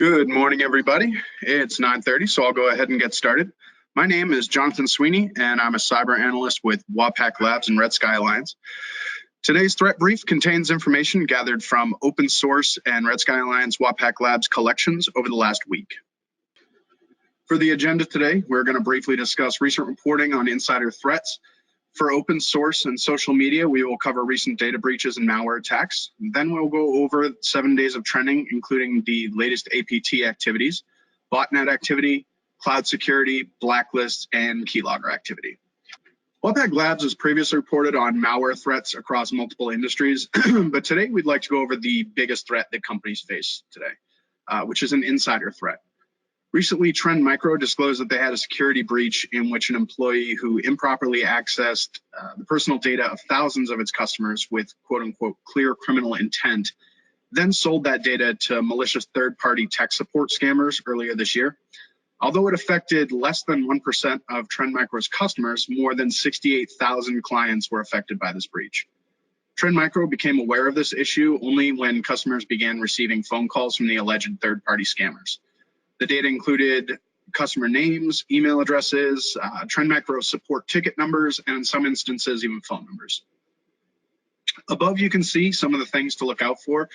Good morning, everybody. It's 9:30, so I'll go ahead and get started. My name is Jonathan Sweeney, and I'm a cyber analyst with WAPAC Labs and Red Sky Alliance. Today's threat brief contains information gathered from open source and Red Sky Alliance WAPAC Labs collections over the last week. For the agenda today, we're going to briefly discuss recent reporting on insider threats. For open source and social media, we will cover recent data breaches and malware attacks. Then we'll go over 7 days of trending, including the latest APT activities, botnet activity, cloud security, blacklists, and keylogger activity. WAPAC Labs has previously reported on malware threats across multiple industries, but today we'd like to go over the biggest threat that companies face today, which is an insider threat. Recently, Trend Micro disclosed that they had a security breach in which an employee who improperly accessed the personal data of thousands of its customers with quote-unquote clear criminal intent, then sold that data to malicious third-party tech support scammers earlier this year. Although it affected less than 1% of Trend Micro's customers, more than 68,000 clients were affected by this breach. Trend Micro became aware of this issue only when customers began receiving phone calls from the alleged third-party scammers. The data included customer names, email addresses, Trend Micro support ticket numbers, and in some instances, even phone numbers. Above, you can see some of the things to look out for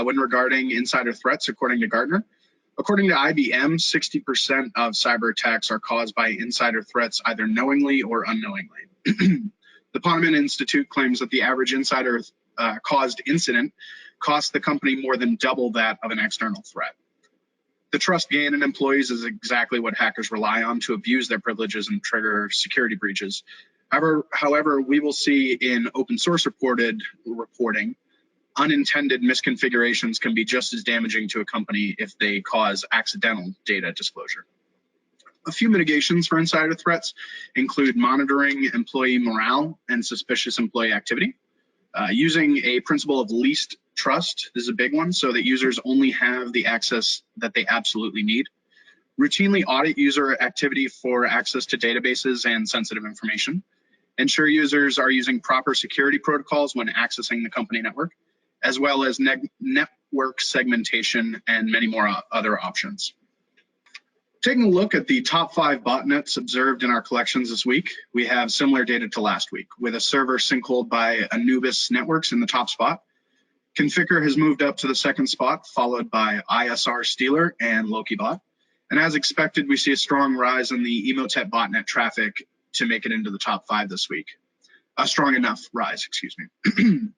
when regarding insider threats, according to Gartner. According to IBM, 60% of cyber attacks are caused by insider threats, either knowingly or unknowingly. The Ponemon Institute claims that the average insider caused incident cost the company more than double that of an external threat. The trust gained in employees is exactly what hackers rely on to abuse their privileges and trigger security breaches. However, we will see in open source reporting, unintended misconfigurations can be just as damaging to a company if they cause accidental data disclosure. A few mitigations for insider threats include monitoring employee morale and suspicious employee activity, using a principle of least trust is a big one, so that users only have the access that they absolutely need. Routinely audit user activity for access to databases and sensitive information. Ensure users are using proper security protocols when accessing the company network, as well as network segmentation and many more other options. Taking a look at the top 5 botnets observed in our collections this week, we have similar data to last week, with a server sinkhole by Anubis Networks in the top spot. Conficker has moved up to the second spot, followed by ISR Stealer and LokiBot. And as expected, we see a strong rise in the Emotet botnet traffic to make it into the top 5 this week. A strong enough rise, excuse me.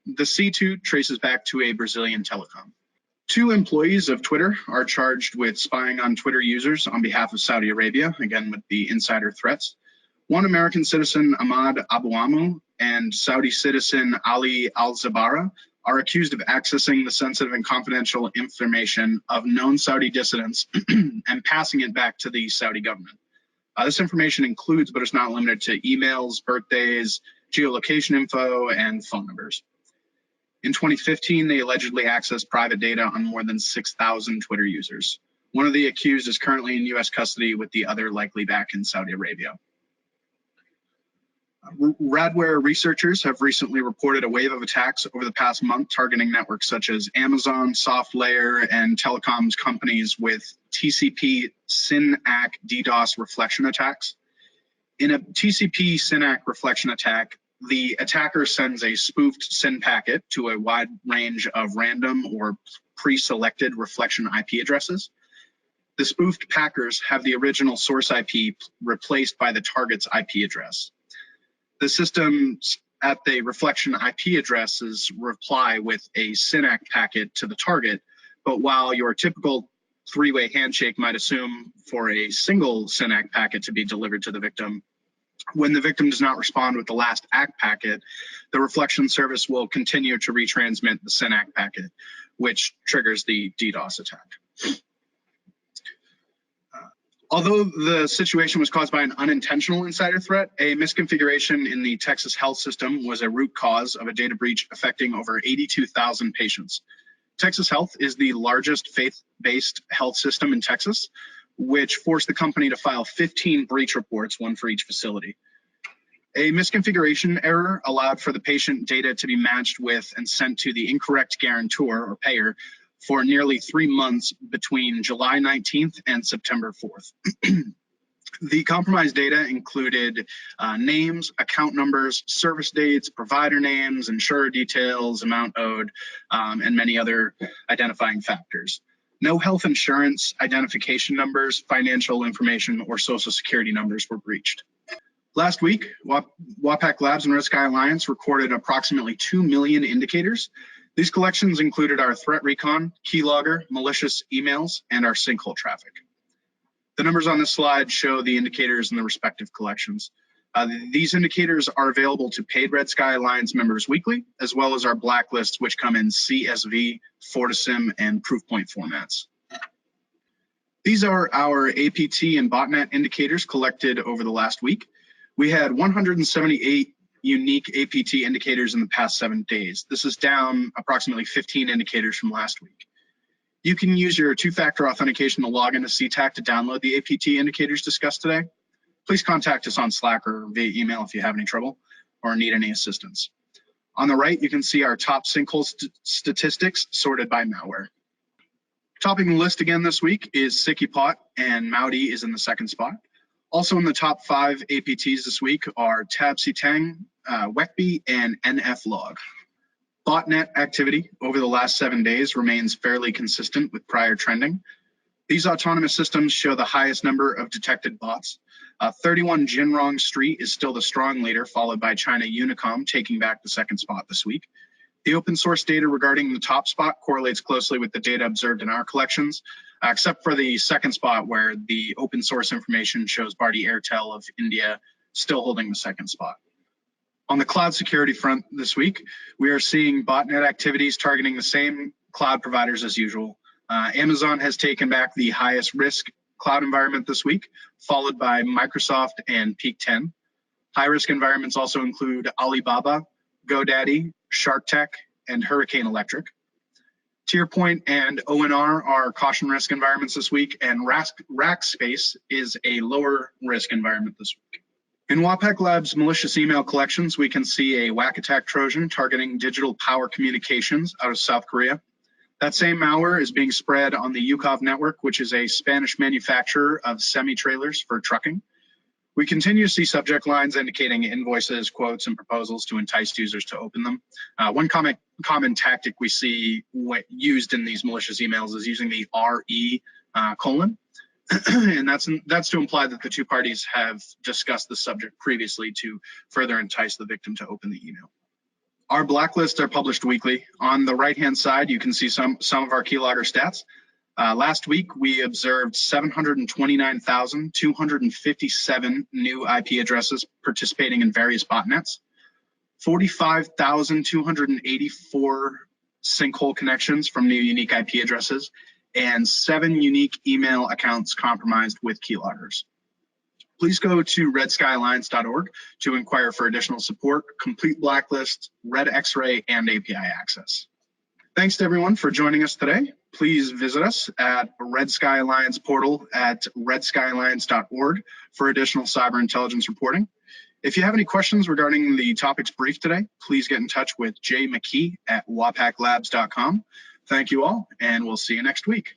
The C2 traces back to a Brazilian telecom. 2 employees of Twitter are charged with spying on Twitter users on behalf of Saudi Arabia, again with the insider threats. One American citizen, Ahmad Abuamu, and Saudi citizen Ali Al-Zabara are accused of accessing the sensitive and confidential information of known Saudi dissidents and passing it back to the Saudi government. This information includes, but is not limited to, emails, birthdays, geolocation info, and phone numbers. In 2015, they allegedly accessed private data on more than 6,000 Twitter users. One of the accused is currently in U.S. custody, with the other likely back in Saudi Arabia. Radware researchers have recently reported a wave of attacks over the past month targeting networks such as Amazon, SoftLayer, and telecoms companies with TCP SYN-ACK DDoS reflection attacks. In a TCP SYN-ACK reflection attack, the attacker sends a spoofed SYN packet to a wide range of random or pre-selected reflection IP addresses. The spoofed packers have the original source IP replaced by the target's IP address. The systems at the reflection IP addresses reply with a SYN-ACK packet to the target, but while your typical 3-way handshake might assume for a single SYN-ACK packet to be delivered to the victim, when the victim does not respond with the last ACK packet, the reflection service will continue to retransmit the SYN-ACK packet, which triggers the DDoS attack. Although the situation was caused by an unintentional insider threat, a misconfiguration in the Texas health system was a root cause of a data breach affecting over 82,000 patients. Texas Health is the largest faith-based health system in Texas, which forced the company to file 15 breach reports, one for each facility. A misconfiguration error allowed for the patient data to be matched with and sent to the incorrect guarantor or payer, for nearly 3 months between July 19th and September 4th. The compromised data included names, account numbers, service dates, provider names, insurer details, amount owed, and many other identifying factors. No health insurance identification numbers, financial information, or social security numbers were breached. Last week, WAPAC Labs and Red Sky Alliance recorded approximately 2 million indicators. These collections included our threat recon, keylogger, malicious emails, and our sinkhole traffic. The numbers on this slide show the indicators in the respective collections. These indicators are available to paid Red Sky Alliance members weekly, as well as our blacklists, which come in CSV, FortiSIM, and Proofpoint formats. These are our APT and botnet indicators collected over the last week. We had 178 unique APT indicators in the past 7 days. This is down approximately 15 indicators from last week. You can use your two-factor authentication to log into CTAC to download the APT indicators discussed today. Please contact us on Slack or via email if you have any trouble or need any assistance. On the right, you can see our top sinkhole statistics sorted by malware. Topping the list again this week is SickyPot, and Maudi is in the 2nd spot. Also in the top 5 APTs this week are Tabsitang, Wekby, and NFlog. Botnet activity over the last 7 days remains fairly consistent with prior trending. These autonomous systems show the highest number of detected bots. 31 Jinrong Street is still the strong leader, followed by China Unicom, taking back the 2nd spot this week. The open source data regarding the top spot correlates closely with the data observed in our collections, except for the 2nd spot where the open source information shows Bharti Airtel of India still holding the 2nd spot. On the cloud security front this week, we are seeing botnet activities targeting the same cloud providers as usual. Amazon has taken back the highest risk cloud environment this week, followed by Microsoft and Peak 10. High risk environments also include Alibaba, GoDaddy, SharkTech, and Hurricane Electric. TierPoint and ONR are caution risk environments this week, and Rackspace is a lower risk environment this week. In WAPAC Labs malicious email collections, we can see a whack attack Trojan targeting digital power communications out of South Korea. That same malware is being spread on the Yukov network, which is a Spanish manufacturer of semi-trailers for trucking. We continue to see subject lines indicating invoices, quotes, and proposals to entice users to open them. One common tactic we see used in these malicious emails is using the RE colon. And that's to imply that the two parties have discussed the subject previously to further entice the victim to open the email. Our blacklists are published weekly. On the right-hand side, you can see some of our keylogger stats. Last week, we observed 729,257 new IP addresses participating in various botnets, 45,284 sinkhole connections from new unique IP addresses, and 7 unique email accounts compromised with keyloggers. Please go to redskyalliance.org to inquire for additional support, complete blacklists, red X-ray, and API access. Thanks to everyone for joining us today. Please visit us at Red Sky Alliance portal at redskyalliance.org for additional cyber intelligence reporting. If you have any questions regarding the topics briefed today, please get in touch with Jay McKee at wapaclabs.com. Thank you all, and we'll see you next week.